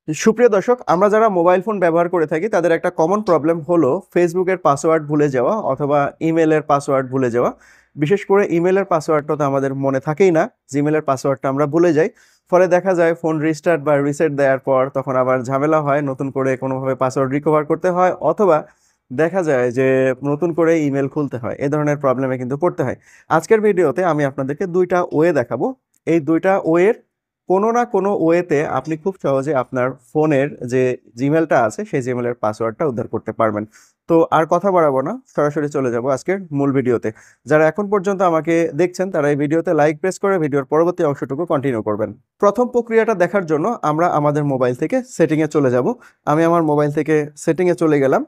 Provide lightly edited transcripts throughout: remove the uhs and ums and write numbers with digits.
সুপ্রিয় দর্শক, আমরা যারা মোবাইল ফোন ব্যবহার করে থাকি তাদের একটা কমন প্রবলেম হলো ফেসবুকের পাসওয়ার্ড ভুলে যাওয়া অথবা ইমেলের পাসওয়ার্ড ভুলে যাওয়া। বিশেষ করে ইমেলের পাসওয়ার্ডটা তো আমাদের মনে থাকেই না, জিমেলের পাসওয়ার্ডটা আমরা ভুলে যাই। ফলে দেখা যায় ফোন রিস্টার্ট বা রিসেট দেওয়ার পর তখন আবার ঝামেলা হয়, নতুন করে কোনোভাবে পাসওয়ার্ড রিকভার করতে হয় অথবা দেখা যায় যে নতুন করে ইমেল খুলতে হয়। এ ধরনের প্রবলেমে কিন্তু পড়তে হয়। আজকের ভিডিওতে আমি আপনাদেরকে দুইটা ওয়ে দেখাবো। এই দুইটা ওয়ের কোনো না কোনো ওয়েতে আপনি খুব সহজে আপনার ফোনের যে জিমেলটা আছে সেই জিমেলের পাসওয়ার্ডটা উদ্ধার করতে পারবেন। তো আর কথা বাড়াবো না, সরাসরি চলে যাব আজকের মূল ভিডিওতে। যারা এখন পর্যন্ত আমাকে দেখছেন তারা এই ভিডিওতে লাইক প্রেস করে ভিডিওর পরবর্তী অংশটুকু কন্টিনিউ করবেন। প্রথম প্রক্রিয়াটা দেখার জন্য আমরা আমাদের মোবাইল থেকে সেটিংয়ে চলে যাব। আমি আমার মোবাইল থেকে সেটিংয়ে চলে গেলাম।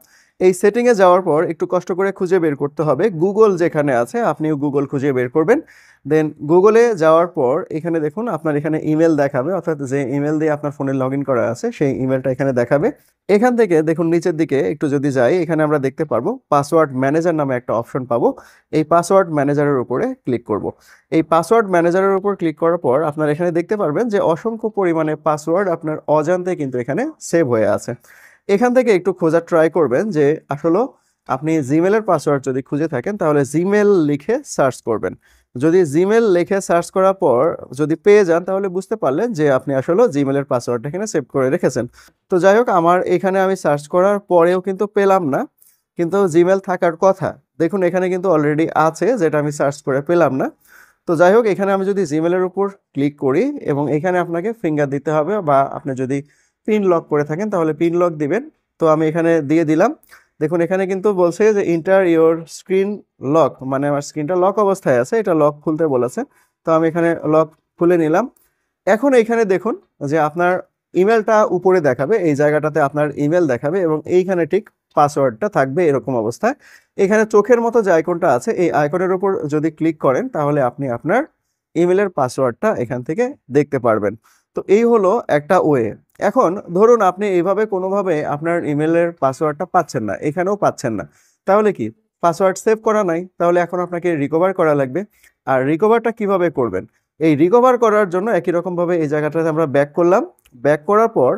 এই সেটিংয়ে যাওয়ার পর একটু কষ্ট করে খুঁজে বের করতে হবে গুগল যেখানে আছে, আপনিও গুগল খুঁজে বের করবেন। দেন গুগলে যাওয়ার পর এখানে দেখুন আপনার এখানে ইমেল দেখাবে, অর্থাৎ যে ইমেল দিয়ে আপনার ফোনে লগ ইন করা আছে সেই ইমেলটা এখানে দেখাবে। এখান থেকে দেখুন নিচের দিকে একটু যদি যাই, এখানে আমরা দেখতে পারবো পাসওয়ার্ড ম্যানেজার নামে একটা অপশন পাবো। এই পাসওয়ার্ড ম্যানেজারের উপরে ক্লিক করব। এই পাসওয়ার্ড ম্যানেজারের উপর ক্লিক করার পর আপনার এখানে দেখতে পারবেন যে অসংখ্য পরিমাণে পাসওয়ার্ড আপনার অজান্তে কিন্তু এখানে সেভ হয়ে আছে। এখান থেকে একটু খোঁজার ট্রাই করবেন যে আসলে আপনি জিমেলের পাসওয়ার্ড যদি খুঁজে থাকেন তাহলে জিমেল লিখে সার্চ করবেন। যদি জিমেল লিখে সার্চ করার পর যদি পেয়ে যান তাহলে বুঝতে পারলেন যে আপনি আসলে জিমেলের পাসওয়ার্ডটা এখানে সেভ করে রেখেছেন। তো যাই হোক, আমার এখানে আমি সার্চ করার পরেও কিন্তু পেলাম না, কিন্তু জিমেল থাকার কথা। দেখুন এখানে কিন্তু অলরেডি আছে, যেটা আমি সার্চ করে পেলাম না। তো যাই হোক, এখানে আমি যদি জিমেলের উপর ক্লিক করি এবং এখানে আপনাকে ফিঙ্গার দিতে হবে, বা আপনি যদি পিন লক করে থাকেন তাহলে পিন লক দিবেন। তো আমি এখানে দিয়ে দিলাম। দেখুন এখানে কিন্তু বলছে যে ইন্টার ইওর স্ক্রিন লক, মানে আমার স্ক্রিনটা লক অবস্থায় আছে, এটা লক খুলতে বলেছে। তো আমি এখানে লক খুলে নিলাম। এখন এইখানে দেখুন যে আপনার ইমেলটা উপরে দেখাবে, এই জায়গাটাতে আপনার ইমেল দেখাবে এবং এইখানে ঠিক পাসওয়ার্ডটা থাকবে এরকম অবস্থায়। এখানে চোখের মতো যে আইকনটা আছে এই আইকনের উপর যদি ক্লিক করেন তাহলে আপনি আপনার ইমেলের পাসওয়ার্ডটা এখান থেকে দেখতে পারবেন। তো এই হলো একটা ওয়ে। এখন ধরুন আপনি এইভাবে কোনোভাবে আপনার ইমেলের পাসওয়ার্ডটা পাচ্ছেন না, এখানেও পাচ্ছেন না, তাহলে কি পাসওয়ার্ড সেভ করা নাই, তাহলে এখন আপনাকে রিকভার করা লাগবে। আর রিকভারটা কিভাবে করবেন? এই রিকভার করার জন্য একই রকমভাবে এই জায়গাটাতে আমরা ব্যাক করলাম। ব্যাক করার পর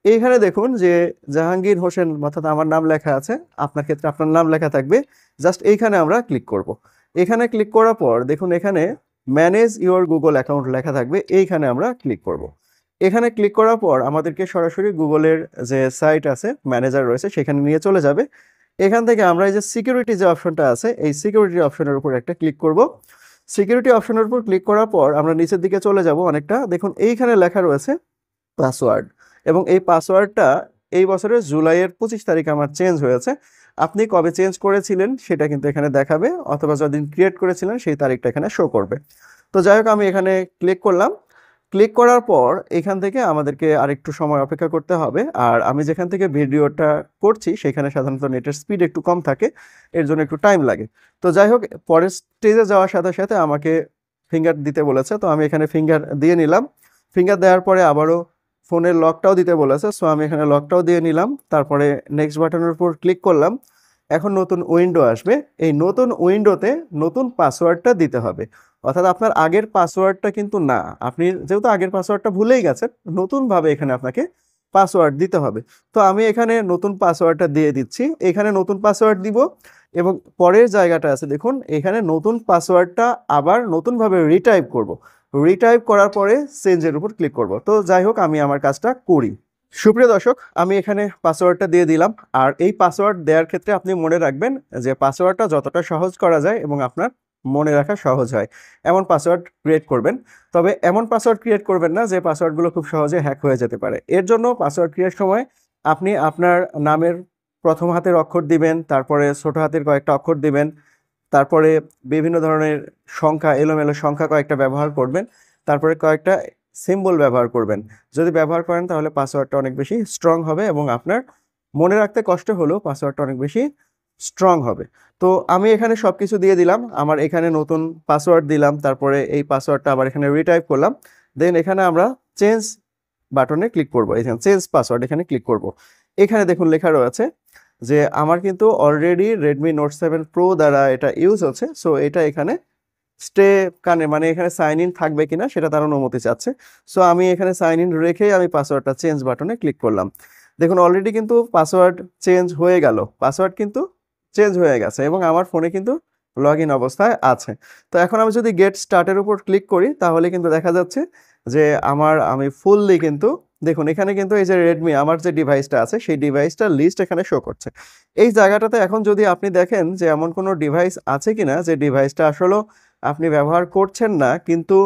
এইখানে দেখুন যে জাহাঙ্গীর হোসেন, অর্থাৎ আমার নাম লেখা আছে, আপনার ক্ষেত্রে আপনার নাম লেখা থাকবে। জাস্ট এইখানে আমরা ক্লিক করব। এখানে ক্লিক করার পর দেখুন এখানে ম্যানেজ ইওর গুগল অ্যাকাউন্ট লেখা থাকবে, এইখানে আমরা ক্লিক করব। এখানে ক্লিক করার পর আমাদেরকে সরাসরি গুগলের যে সাইট আছে, ম্যানেজার রয়েছে, সেখানে নিয়ে চলে যাবে। এখান থেকে আমরা এই যে সিকিউরিটি যে অপশনটা আছে এই সিকিউরিটি অপশনের উপর একটা ক্লিক করব। সিকিউরিটি অপশনের উপর ক্লিক করার পর আমরা নিচের দিকে চলে যাব অনেকটা, দেখুন এইখানে লেখা রয়েছে পাসওয়ার্ড, এবং এই পাসওয়ার্ডটা এই বছরের জুলাইয়ের 25 তারিখ আমার চেঞ্জ হয়েছে। আপনি কবে চেঞ্জ করেছিলেন সেটা কিন্তু এখানে দেখাবে, অথবা যতদিন ক্রিয়েট করেছিলেন সেই তারিখটা এখানে শো করবে। তো যাই হোক, আমি এখানে ক্লিক করলাম। ক্লিক করার পর এখান থেকে আমাদেরকে আরেকটু সময় অপেক্ষা করতে হবে। আর আমি যেখান থেকে ভিডিওটা করছি সেখানে সাধারণত নেটের স্পিড একটু কম থাকে, এর জন্য একটু টাইম লাগে। তো যাই হোক, পরের স্টেজে যাওয়ার সাথে সাথে আমাকে ফিঙ্গার দিতে বলেছে, তো আমি এখানে ফিঙ্গার দিয়ে নিলাম। ফিঙ্গার দেওয়ার পরে আবারও ফোনের লকটাও দিতে বলেছে, সো আমি এখানে লকটাও দিয়ে নিলাম। তারপরে নেক্সট বাটনের উপর ক্লিক করলাম। এখন নতুন উইন্ডো আসবে, এই নতুন উইন্ডোতে নতুন পাসওয়ার্ডটা দিতে হবে। অর্থাৎ আপনার আগের পাসওয়ার্ডটা কিন্তু না, আপনি যেহেতু আগের পাসওয়ার্ডটা ভুলেই গেছেন, নতুনভাবে এখানে আপনাকে পাসওয়ার্ড দিতে হবে। তো আমি এখানে নতুন পাসওয়ার্ডটা দিয়ে দিচ্ছি, এখানে নতুন পাসওয়ার্ড দিব এবং পরের জায়গাটা আছে দেখুন, এখানে নতুন পাসওয়ার্ডটা আবার নতুনভাবে রিটাইপ করব। রিটাইপ করার পরে চেঞ্জের উপর ক্লিক করব। তো যাই হোক, আমি আমার কাজটা করি। সুপ্রিয় দর্শক, আমি এখানে পাসওয়ার্ডটা দিয়ে দিলাম। আর এই পাসওয়ার্ড দেওয়ার ক্ষেত্রে আপনি মনে রাখবেন যে পাসওয়ার্ডটা যতটা সহজ করা যায় এবং আপনার মনে রাখা সহজ হয় এমন পাসওয়ার্ড ক্রিয়েট করবেন। তবে এমন পাসওয়ার্ড ক্রিয়েট করবেন না যে পাসওয়ার্ডগুলো খুব সহজে হ্যাক হয়ে যেতে পারে। এর জন্য পাসওয়ার্ড ক্রিয়েট সময় আপনি আপনার নামের প্রথম হাতের অক্ষর দিবেন, তারপরে ছোট হাতের কয়েকটা অক্ষর দিবেন, তারপরে বিভিন্ন ধরনের সংখ্যা, এলোমেলো সংখ্যা কয়েকটা ব্যবহার করবেন, তারপরে কয়েকটা সিম্বল ব্যবহার করবেন। যদি ব্যবহার করেন তাহলে পাসওয়ার্ডটা অনেক বেশি স্ট্রং হবে এবং আপনার মনে রাখতে কষ্ট হলেও পাসওয়ার্ডটা অনেক বেশি স্ট্রং হবে। তো আমি এখানে সব কিছু দিয়ে দিলাম, আমার এখানে নতুন পাসওয়ার্ড দিলাম, তারপরে এই পাসওয়ার্ডটা আবার এখানে রিটাইপ করলাম। দেন এখানে আমরা চেঞ্জ বাটনে ক্লিক করব, এখানে চেঞ্জ পাসওয়ার্ড এখানে ক্লিক করব। এখানে দেখুন লেখা রয়েছে যে আমার কিন্তু অলরেডি রেডমি নোট 7 প্রো দ্বারা এটা ইউজ হচ্ছে, সো এটা এখানে স্টে কানে মানে এখানে সাইন ইন থাকবে কিনা সেটা তার অনুমতি চাচ্ছে। সো আমি এখানে সাইন ইন রেখেই আমি পাসওয়ার্ডটা চেঞ্জ বাটনে ক্লিক করলাম। দেখুন অলরেডি কিন্তু পাসওয়ার্ড চেঞ্জ হয়ে গেল, পাসওয়ার্ড কিন্তু চেঞ্জ হয়ে গেছে এবং আমার ফোনে কিন্তু লগ ইন অবস্থায় আছে। তো এখন আমি যদি গেট স্টার্টের উপর ক্লিক করি তাহলে কিন্তু দেখা যাচ্ছে যে আমি ফুললি কিন্তু দেখুন এখানে কিন্তু এই যে রেডমি আমার যে ডিভাইসটা আছে সেই ডিভাইসটার লিস্ট এখানে শো করছে। এই জায়গাটাতে এখন যদি আপনি দেখেন যে এমন কোনো ডিভাইস আছে কিনা যে ডিভাইসটা আসলে আপনি ব্যবহার করছেন না কিন্তু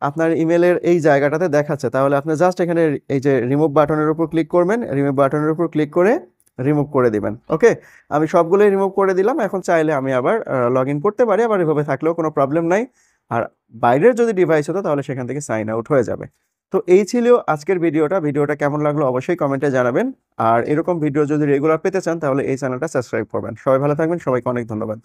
আপনার ইমেলের এই জায়গাটাতে দেখাচ্ছে, তাহলে আপনি জাস্ট এখানে এই যে রিমুভ বাটনের উপর ক্লিক করবেন, রিমুভ বাটনের উপর ক্লিক করে রিমুভ করে দিবেন। ওকে, আমি সবগুলোই রিমুভ করে দিলাম। এখন চাইলে আমি আবার লগ ইন করতে পারি, আবার এভাবে থাকলেও কোনো প্রবলেম নাই। আর বাইরের যদি ডিভাইস হতো তাহলে সেখান থেকে সাইন আউট হয়ে যাবে। তো এই ছিল আজকের ভিডিওটা কেমন লাগলো অবশ্যই কমেন্টে জানাবেন। আর এরকম ভিডিও যদি রেগুলার পেতে চান তাহলে এই চ্যানেলটা সাবস্ক্রাইব করবেন। সবাই ভালো থাকবেন, সবাইকে অনেক ধন্যবাদ।